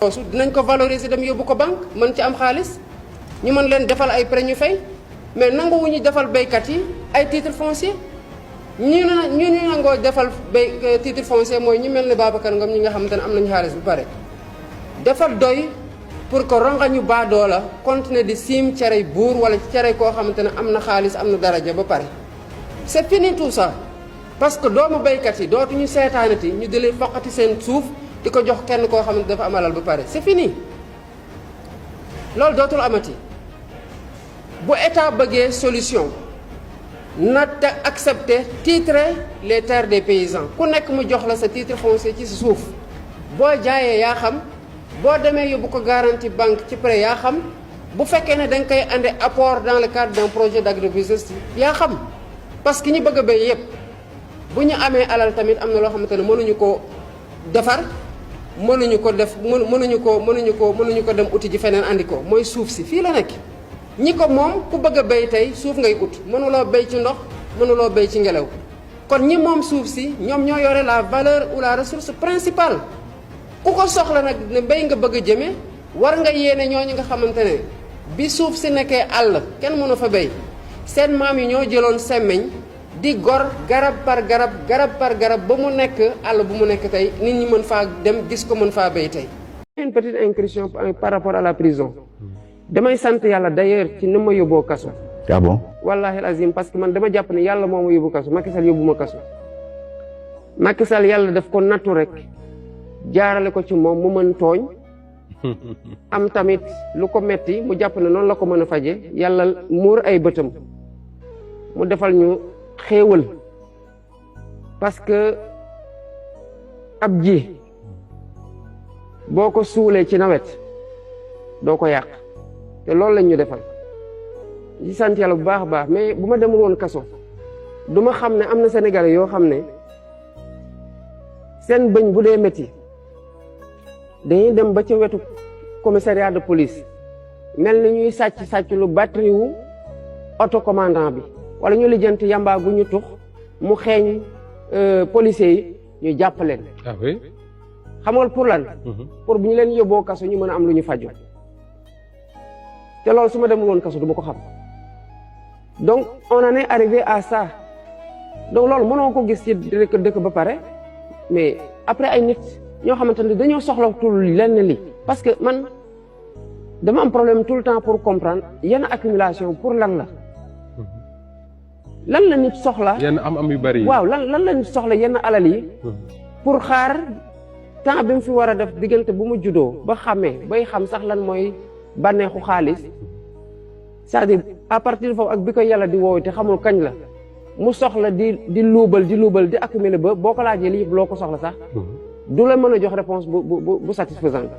soosu dinañ ko valoriser dem yóbbu ko banque mën ci am xaalis ñu mën leen defal ay prêt ñu fay mais nanguwuñu defal béykat yi ay titre foncier ñu nangoo defal titre foncier mooy ñu mel ne Babacar Ngom ñi nga xamante ne am nañu xaalis bu pare defal doy pour que ronga ñu baadoo la continuer di siim cerey buur wala cerey koo xamante ne am na xaalis am na daraja ba pare c'est fini tout ça parce que doomu béykat yi dootuñu seetaanati ñu di leen foqati seen suuf di ko jox kenn koo xamante dafa am alal ba pare c'est fini loolu dootul amati bu état bëggee solution na te accepter titrer les terres des paysans ku nekk mu jox la sa titre foncier ci sa suuf boo jaayee yaa xam boo demee yóbbu ko garantie banque ci prêt yaa xam bu fekkee ne da nga koy andi apport dans le cadre d'un projet d'agrobusiness yaa xam parce que ñi bëgg a béy yépp bu ñu amee alal tamit am na loo xamante ne mënuñu ko defar mënuñu ko def mënuñu ko dem uti ji feneen andi ko mooy suuf si fii la nekk ñi ko moom ku bëgg a béy tey suuf ngay ut mënuloo béy ci ndox mënuloo béy ci ngelaw kon ñi moom suuf si ñoom ñoo yore la valeur ou la ressource principale ku ko soxla nag ne béy nga bëgg a jëme war nga yéene ñooñu nga xamante ne bi suuf si nekkee àll kenn mënu fa béy seen maam yi ñoo jëloon semmeñ di gor garab par garab ba mu nekk àll bu mu nekk tey nit ñi mën faa dem gis ko mën faa béy tey. Une petite incursion par rapport à la prison damay sant yàlla d'ailleurs ci ni ma yóbboo kaso. ah bon. wallahi azim parce que man dama jàpp ne yàlla moo ma yóbbu kaso Macky Sall yóbbu ma kaso Macky Sall yàlla daf ko nattu rek jaarale ko ci moom mu mën tooñ am tamit lu ko metti mu jàpp ne noonu la ko mën a faje yàlla muur ay bëtam mu defal ñu xéewal parce que ab ji boo ko suulee ci nawet doo ko yàq te loolu lañ ñu defal ci sant yàlla bu baax a baax mais bu ma demul woon kaso du ma xam ne am na Sénégalais yoo xam ne seen bëñ bu dee métti dañuy dem ba ca wetu commissariat de police mel ni ñuy sàcc lu batterie wu auto commandant bi wala ñu lijjanti yamba gu ñu tux mu xeeñ policiers yi ñu jàpp leen. ah oui. xam nga pour lan. pour bu ñu leen yóbboo kaso ñu mën a am lu ñu faju te loolu su ma demul woon kaso du ma ko xam donc on en est arrivé à ça donc loolu mënoo ko gis ci dëkk ba pare mais après ay nit ñoo xamante ne dañoo soxla tul lenn li parce que man dama am problème tout le temps pour comprendre yenn accumulation pour lan la nit soxla. yenn am yu bari yi. waaw lan la nit soxla yenn alal yi. pour xaar temps bi mu fi war a def diggante bu mu juddoo ba xamee bay xam sax lan mooy bànneexu xaalis c'est-à-dire à partir de foofu ak bi ko yàlla di woowu te xamul kañ la mu soxla di luubal di accumuler ba boo ko laajee lii loo ko soxla sax. du la mën a jox réponse bu satisfaisante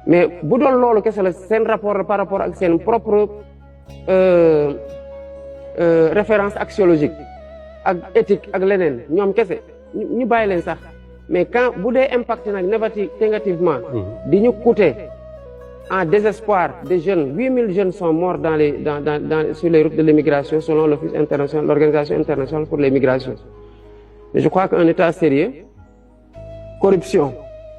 mais bu doon loolu kese la seen rapport par rapport ak seen propre référence axiologique ak éthique ak leneen ñoom kese ñu bàyyi leen sax mais quand bu dee impacté nag négativement di ñu coûter en désespoir des jeunes 8000 jeunes sont morts sur les routes de l'immigration selon l'Office international l'Organisation internationale pour les migrations mais je crois qu'un État sérieux corruption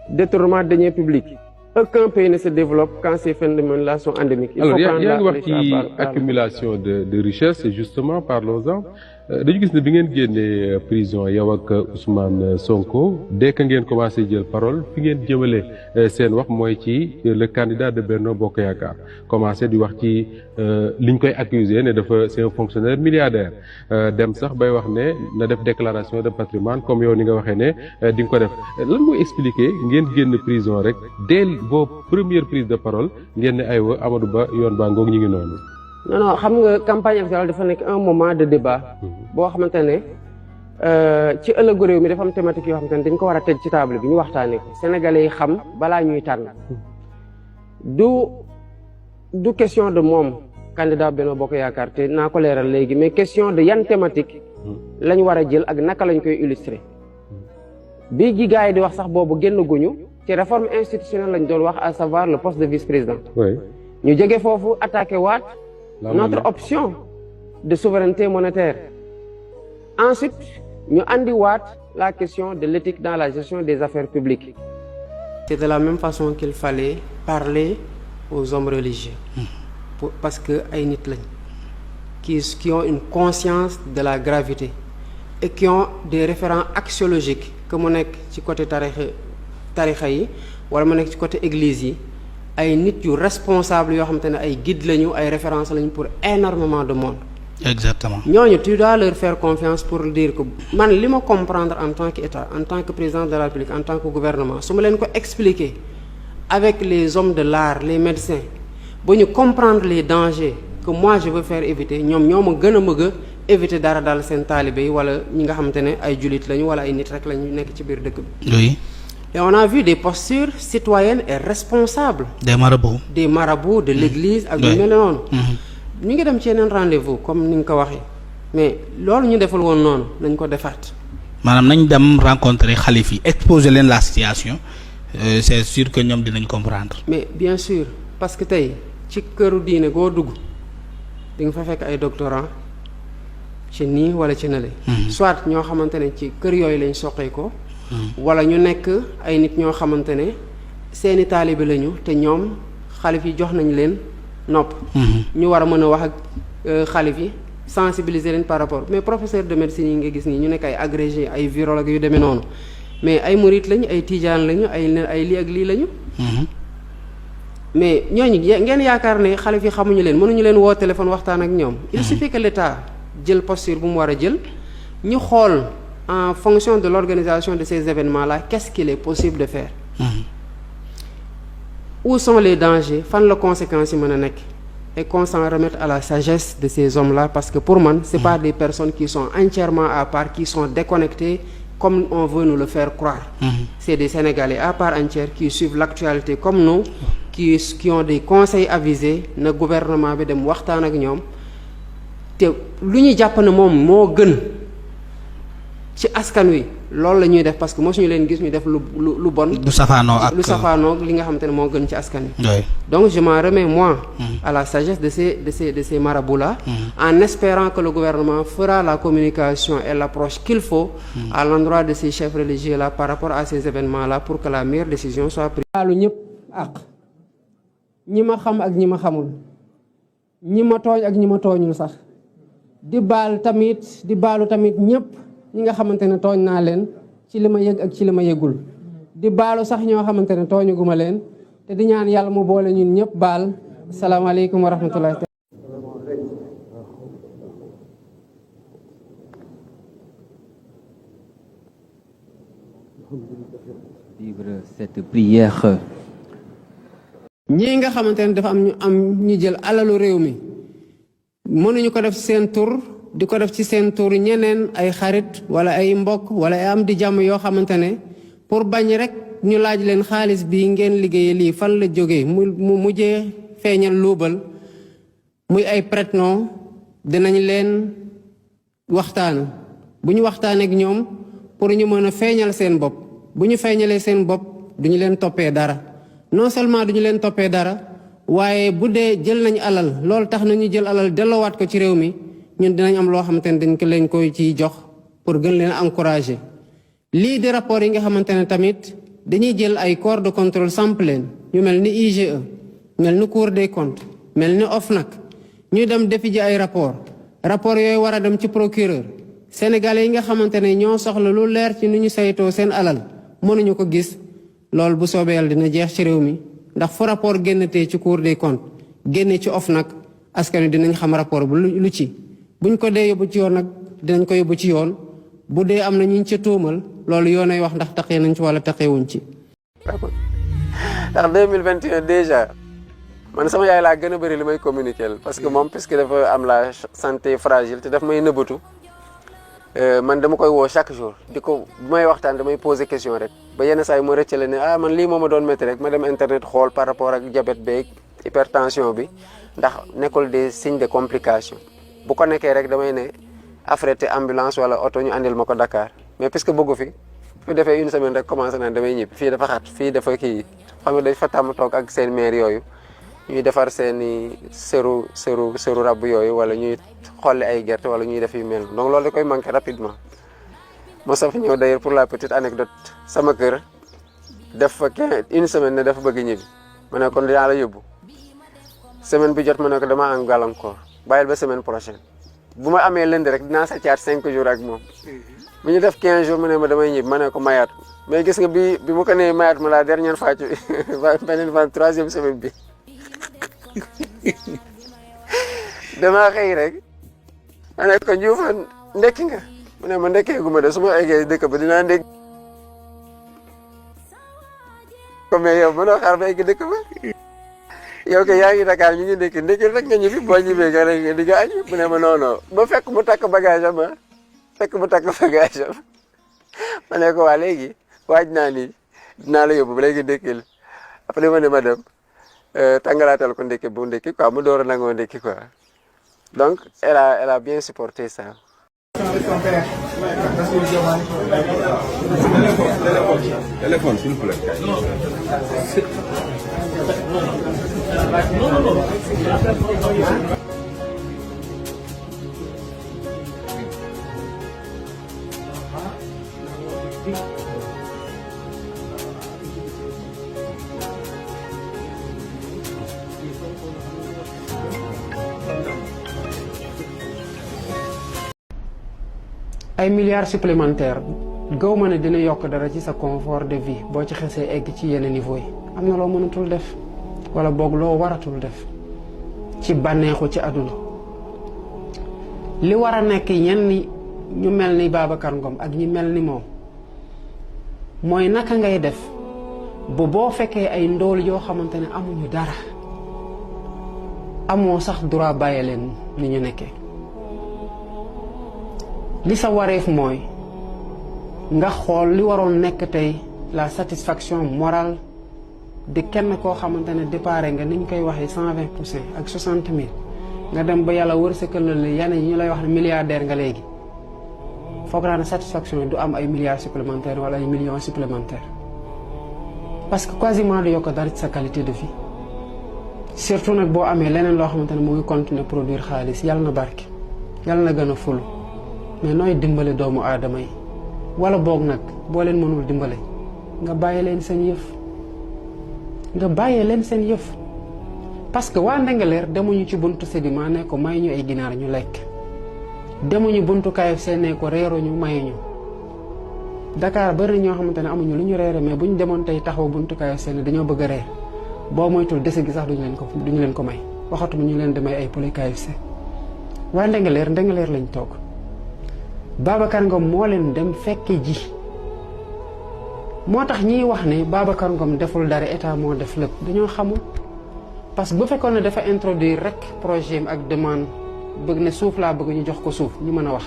détournement de deniers publics aucun pays ne se développe quand ces phénomènes-là sont endémiques. Alors yaa ngi wax ci accumulation de richesse et justement parlons-en dañu gis ne bi ngeen génnee prison yow ak Ousmane Sonko dès que ngeen commencé jël parole fi ngeen jëmale seen wax mooy ci le candidat de Benno Bokk Yaakaar commencé di wax ci liñ koy accuser ne dafa c'est un fonctionnaire milliardaire dem sax bay wax ne na def déclaration de patrimoine comme yow ni nga waxee ne di nga ko def lan mooy expliquer ngeen génn prison rek dès vos premières prises de parole ngeen ne aywa Amadou Ba yoon baa ngoog ñu ngi noonu. non xam nga campagne électorale dafa nekk un moment de débat boo xamante ne ci ëllëgu réew mi dafa am thématique yoo xamante ne dañ ko war a teg ci table bi ñu waxtaanee ko sénégalais yi xam balaa ñuy tànn du question de moom candidat Benno Bokk Yaakaar te naa ko leeral léegi mais question de yan thématique lañ war a jël ak naka lañ koy illustrer bi gi gars yi di wax sax boobu génn guñu ci réforme institutionnelle lañ doon wax à savoir le poste de vice-président ñu jóge foofu attaqué waat notre option de souveraineté monétaire. Ensuite, ñu andi waat la question de l'éthique dans la gestion des affaires publiques. C'est de la même façon qu'il fallait parler aux hommes religieux. Parce que ay nit lañ qui ont une conscience de la gravité et qui ont des référents axiologiques que mu nekk ci côté tarixa yi wala mu nekk ci côté église yi ay nit yu responsable yoo xamante ne ay guides lañu ay références lañu pour énormément de monde. Exactement. ñooñu tu dois leur faire confiance pour dire que man li ma comprendre en tant qu'État en tant que président de la République en tant que gouvernement su ma leen ko expliquer avec les hommes de l'art les médecins ba ñu comprendre les dangers que moi je veux faire éviter ñoom ñoo ma gën a bëgg a éviter dara daal seen taalibe yi wala ñi nga xamante ne ay jullit lañu wala ay nit rek lañu nekk ci biir dëkk bi. Oui. Et on a vu des postures citoyennes et responsables. Des marabouts. Des marabouts de l'église ak ñu mel noonu. ñu ngi dem ci yeneen rendez-vous comme ni nga ko waxee mais loolu ñu deful woon noonu nañ ko defaat. maanaam nañ dem rencontrer xalif yi exposer leen la situation c'est sûr que ñoom dinañ comprendre. mais bien sûr parce que tey ci këru diine goo dugg di nga fa fekk ay doctorants ci nii wala ci nale. soit ñoo xamante ne ci kër yooyu lañ soqee ko. wala ñu nekk ay nit ñoo xamante ne seeni taalibe lañu te ñoom xalif yi jox nañ leen. nopp ñu war a mën a wax ak xalif yi sensibiliser leen par rapport mais professeur de médecine yi nga gis nii ñu nekk ay agrégé ay virologue yu demee noonu mais ay murit lañu ay tijaan lañu ay lii ak lii lañu mais ñooñu ngeen yaakaar ne xalif yi xamuñu leen mënuñu leen woo téléphone waxtaan ak ñoom il suffit que l'État jël posture bu mu war a jël ñu xool en fonction de l'organisation de ces événements là qu'est-ce qu'il est possible de faire où sont les dangers fan la conséquences yi mën a nekk et qu'on s'en remette à la sagesse de ces hommes-là parce que pour man c'est pas des personnes qui sont entièrement à part qui sont déconnectées comme on veut nous le faire croire. C'est des Sénégalais à part entière qui suivent l'actualité comme nous qui ont des conseils avisés na gouvernement bi dem waxtaan ak ñoom te lu ñu jàpp ne moom moo gën ci askan wi loolu la ñuy def parce que mosuñu leen gis ñu def lu bon. lu safaanoo li nga xamante ne moo gën ci askan wi. Oui. Donc je m'en remets moi à la sagesse de ces marabouts-là en espérant que le gouvernement fera la communication et l'approche qu'il faut à l'endroit de ces chefs religieux-là par rapport à ces événements-là pour que la meilleure décision soit prise. baalu ñëpp ak ñi ma xam ak ñi ma xamul ñi ma tooñ ak ñi ma tooñul sax di baalu tamit ñëpp ñi nga xamante ne tooñ naa leen ci li ma yëg ak ci li ma yëgul di baalu sax ñoo xamante ne tooñuguma leen te di ñaan yàlla mu boole ñun ñëpp baal salaamaaleykum wa rahmatullahi. Vivre cette prière. ñii nga xamante ne dafa am ñu jël alalu réew mi mënuñu ko def seen tur di ko def ci seen tur ñeneen ay xarit wala ay mbokk wala ay am di jàmm yoo xamante ne pour bañ rek ñu laaj leen xaalis bi ngeen liggéeyee lii fan la jógee mu mujjee feeñal luubal muy ay prête-nom dinañ leen waxtaan bu ñu waxtaanee ak ñoom pour ñu mën a feeñal seen bopp bu ñu feeñalee seen bopp duñu leen toppee dara non seulement duñu leen toppee dara waaye bu dee jël nañ alal loolu tax nañu jël alal delloowaat ko ci réew mi ñun dinañ am loo xamante ne dañ ko leen koy ciy jox pour gën leen encourager lii di rapport yi nga xamante ne tamit dañuy jël ay corps de contrôle samp leen ñu mel ni IGE mel ni Cour des comptes mel ni OFNAC ñuy dem defi ji ay rapport yooyu war a dem ci procureur sénégalais yi nga xamante ne ñoo soxla lu leer ci ni ñu saytoo seen alal mënuñu ko gis loolu bu soobee yàlla dina jeex ci réew mi ndax fu rapport génnatee ci Cour des comptes génne ci OFNAC askan wi dinañ xam rapport bu lu ci buñ ko dee yóbbu ci yoon nag dinañ ko yóbbu ci yoon bu dee am na ñu ca tuumal loolu yoonay wax ndax taxee nañ ci wala taxeewuñ ci. ndax 2021 déjà man sama yaay laa gën a bëri li may communiquer parce que moom puisque dafa am la santé fragile te daf may nëbbatu man dama koy woo chaque jour di ko bu may waxtaan damay poser question rek ba yenn saa yi mu rëccale ne man lii moo ma doon métti rek ma dem internet xool par rapport ak diabète beeg hypertension bi ndax nekkul des signes de complication bu ko nekkee rek damay ne affrété ambulance wala oto ñu andil ma ko Dakar mais puisque bëggu fi defee une semaine rek commencé naan damay ñibbi fii dafa xat fii dafa kii xam nga dafa tàmm toog ak seen maire yooyu ñuy defar seen i sëru rab yooyu wala ñuy xolli ay gerte wala ñuy def yu mel donc loolu da koy manqué rapidement moo sax ñëw d'ailleurs pour la petite anecdote sama kër def fa une semaine ne dafa bëgg ñibbi ma ne kon dinaa la yóbbu semaine bi jot ma ne ko dama am gàllankoor bàyyil ba semaine prochaine bu ma amee lundi rek dinaa sa caat 5 jours ak moom bu ñu def 15 jours mu ne ma damay ñibbi ma ne ko mayaat mais gis nga bi mu ko nee mayaat ma la dernière fois ci beneen fois 3e semaine bi damaa xëy rek ma ne ko Ndioufane ndekki nga mu ne ma ndekkee gu ma de su ma eggee dëkk ba dinaa ndekki ko mais yow mënoo xaar ba egg dëkk ba yow kay yaa ngi Dakar ñu ngi ndekki rek nga ñibbi boo ñibbee nga rek di nga añ mu ne ma non ba fekk mu takk bagage am ma ne ko waa léegi waaj naa ni dinaa la yóbbu ba léegi ndekki la après ma ne ma dem tàngalaatal ko ndekki bu ndekki quoi mu door a nangoo ndekki quoi donc elle a bien supporté ça. Téléphone, s'il vous plaît. ay milliards supplémentaires gaw ma ne dina yokk dara ci sa confort de vie boo ci xesee egg ci yenn niveau yi am na loo mënatul def wala boog loo waratul def ci bànneexu ci àdduna li war a nekk ñenn ñu mel ni Babacar Ngom ak ñi mel ni moom mooy naka ngay def bu boo fekkee ay ndool yoo xamante ne amuñu dara amoo sax droit bàyyi leen ni ñu nekkee li sa wareef mooy nga xool li waroon nekk tey la satisfaction morale de kenn koo xamante ne déparé nga ni ñu koy waxee 120% ak 60 000 nga dem ba yàlla wërsëgal la yenn yi ñu lay wax ne milliardaire nga léegi foog naa ne satisfaction yi du am ay milliards supplémentaires wala ay millions supplémentaires parce que quasiment du yokk dara ci sa qualité de vie surtout nag boo amee leneen loo xamante ne mu ngi continuer produire xaalis yàlla na barke yàlla na gën a fulu mais nooy dimbale doomu aadama yi wala boog nag boo leen mënul dimbale nga bàyyi leen seen yëf parce que waa Ndingler demuñu ci buntu Sedima ne ko may ñu ay ginaar ñu lekk demuñu buntu KFC ne ko reeruñu mayuñu Dakar bari ñoo xamante ne amuñu lu ñu reere mais bu ñu demoon tey taxaw buntu KFC ne dañoo bëgg a reer boo moytul dese gi sax duñu leen ko may waxatuma ñu leen di may ay poulet KFC waa Ndingler lañ toog Babacar Ngom moo leen dem fekke ji moo tax ñiy wax ne Babacar Ngom deful dara état moo def lépp dañoo xamul parce que bu fekkoon ne dafa introduire rek projet ak demande bëgg ne suuf laa bëgg ñu jox ko suuf ñu mën a wax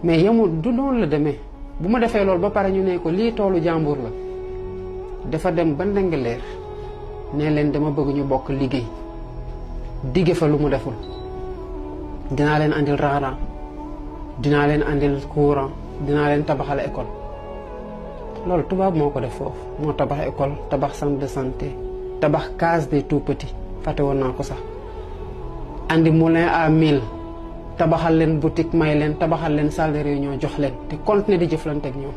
mais yemul du noonu la demee bu ma defee loolu ba pare ñu ne ko lii toolu jàmbur la dafa dem ba Ndingler ne leen dama bëgg ñu bokk liggéey digge fa lu mu deful dinaa leen andil raaraan dinaa leen andil courant dinaa leen tabaxal école loolu tubaab moo ko def foofu moo tabax école tabax centre de santé tabax case des tout petits fàtte woon naa ko sax andi moulin à mil tabaxal leen boutique may leen tabaxal leen salle de réunion jox leen te continuer di jëflante ak ñoom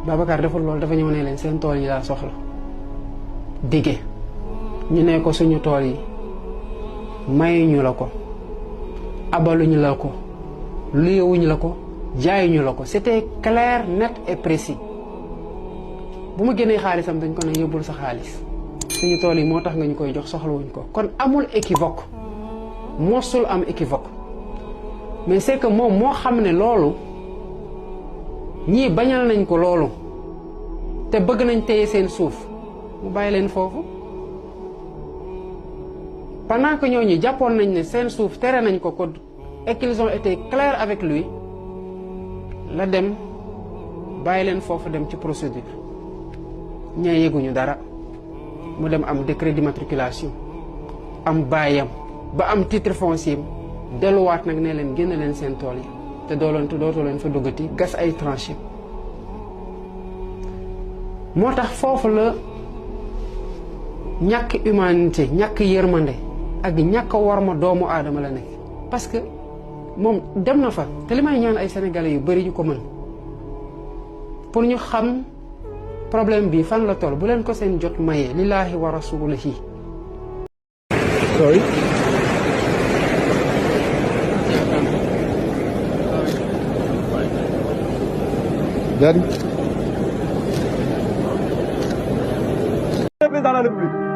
Babacar deful loolu dafa ñëw ne leen seen tool yi laa soxla dige ñu ne ko suñu tool yi mayuñu la ko abaluñu la ko luyewuñu la ko jaayuñu la ko c'était clair net et précis bu ma génnee xaalisam dañ ko ne yóbbul sa xaalis suñu tool yi moo tax nga ñu koy jox soxlawuñ ko kon amul équivoque mosul am équivoque mais c'est que moom moo xam ne loolu ñii bañal nañ ko loolu te bëgg nañ téye seen suuf mu bàyyi leen foofu pendant que ñooñu jàppoon nañ ne seen suuf tere nañ ko et qu'ils ont été clairs avec lui la dem bàyyi leen foofu dem ci procédure ñee yëguñu dara mu dem am décret d'immatriculation am baayam ba am titre foncier delluwaat nag ne leen génn leen seen tool yi te dootoo leen fa duggati gas ay tranchées moo tax foofu la ñàkk humanité ñàkk yërmande ak ñàkk worma doomu aadama la nekk parce que moom dem na fa te li may ñaan ay sénégalais yu bari ñu ko mën pour ñu xam problème bi fan la toll bu leen ko seen jot mayee lillahi wa rasulihi. Sorry. Daddy. Président de la République.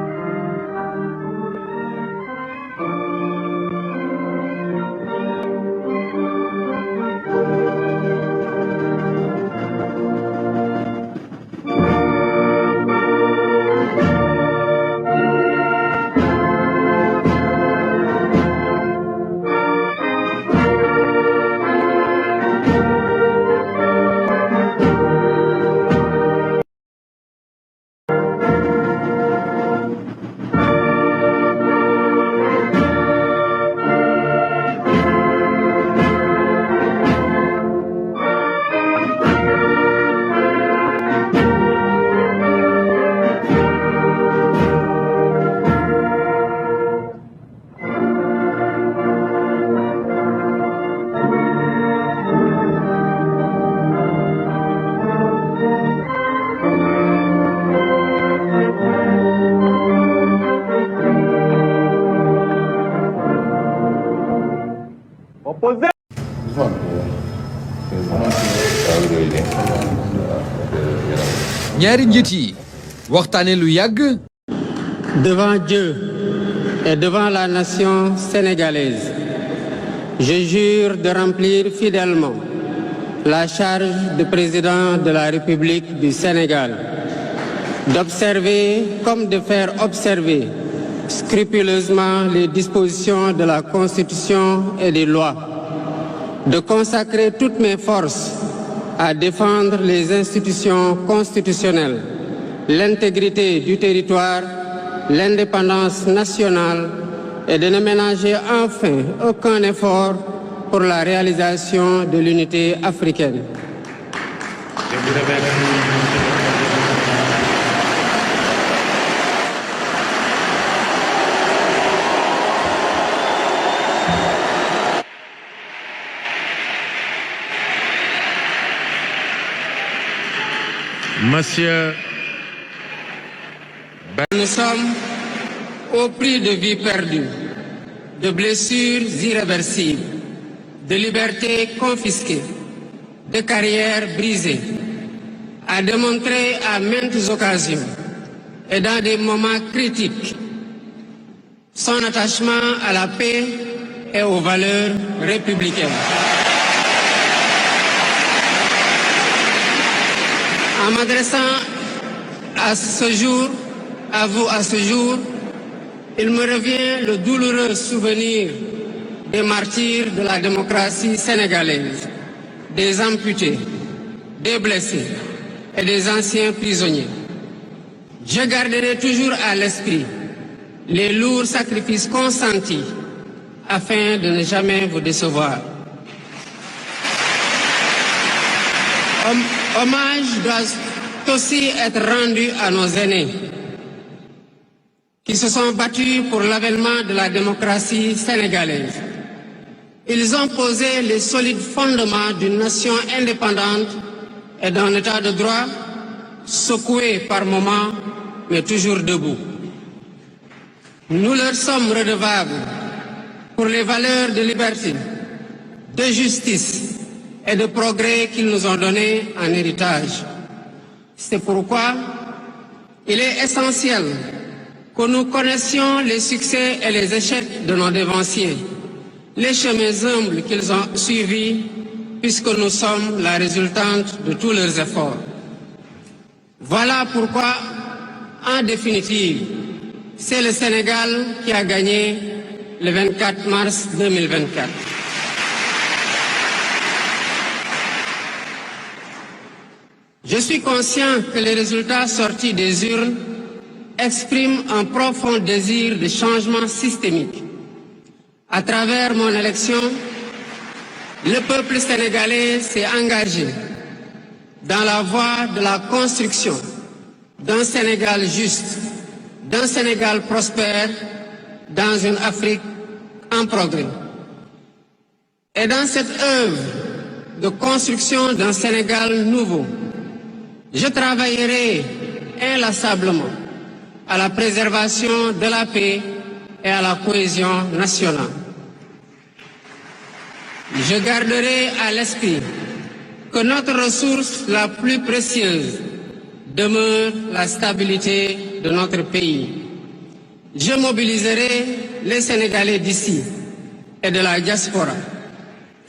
ñaari njiit yi waxtaane lu yàgg. Devant Dieu et devant la nation sénégalaise, je jure de remplir fidèlement la charge de président de la République du Sénégal, d'observer comme de faire observer scrupuleusement les dispositions de la Constitution et des lois, de consacrer toutes mes forces à défendre les institutions constitutionnelles, l'intégrité du territoire, l'indépendance nationale et de ne ménager enfin aucun effort pour la réalisation de l'unité africaine. Monsieur, nous sommes au prix de vies perdues, de blessures irréversibles, de libertés confisquées, de carrières brisées, à démontrer à maintes occasions et dans des moments critiques son attachement à la paix et aux valeurs républicaines. En m'adressant à vous à ce jour, il me revient le douloureux souvenir des martyrs de la démocratie sénégalaise, des amputés, des blessés et des anciens prisonniers. Je garderai toujours à l'esprit les lourds sacrifices consentis afin de ne jamais vous décevoir. Hommage doit aussi être rendu à nos aînés qui se sont battus pour l'avènement de la démocratie sénégalaise. Ils ont posé les solides fondements d'une nation indépendante et d'un état de droit secoué par moments, mais toujours debout. Nous leur sommes redevables pour les valeurs de liberté, de justice et de progrès qu'ils nous ont données en héritage. C'est pourquoi il est essentiel que nous connaissions les succès et les échecs de nos dévanciers, les chemins humbles qu'ils ont suivis, puisque nous sommes la résultante de tous leurs efforts. Voilà pourquoi, en définitive, c'est le Sénégal qui a gagné le 24 mars 2024. Je suis conscient que les résultats sortis des urnes expriment un profond désir de changement systémique. À travers mon élection, le peuple sénégalais s'est engagé dans la voie de la construction d'un Sénégal juste, d'un Sénégal prospère, dans une Afrique en progrès. Et dans cette œuvre de construction d'un Sénégal nouveau, Je travaillerai inlassablement à la préservation de la paix et à la cohésion nationale. Je garderai à l'esprit que notre ressource la plus précieuse demeure la stabilité de notre pays. Je mobiliserai les Sénégalais d'ici et de la diaspora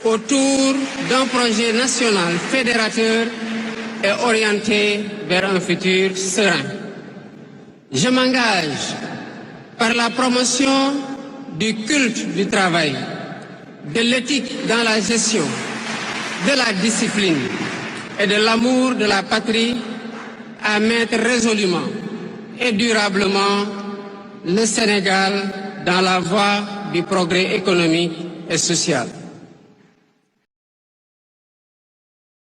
autour d'un projet national fédérateur et orienté vers un futur serein. Je m'engage par la promotion du culte du travail, de l'éthique dans la gestion, de la discipline et de l'amour de la patrie à mettre résolument et durablement le Sénégal dans la voie du progrès économique et social.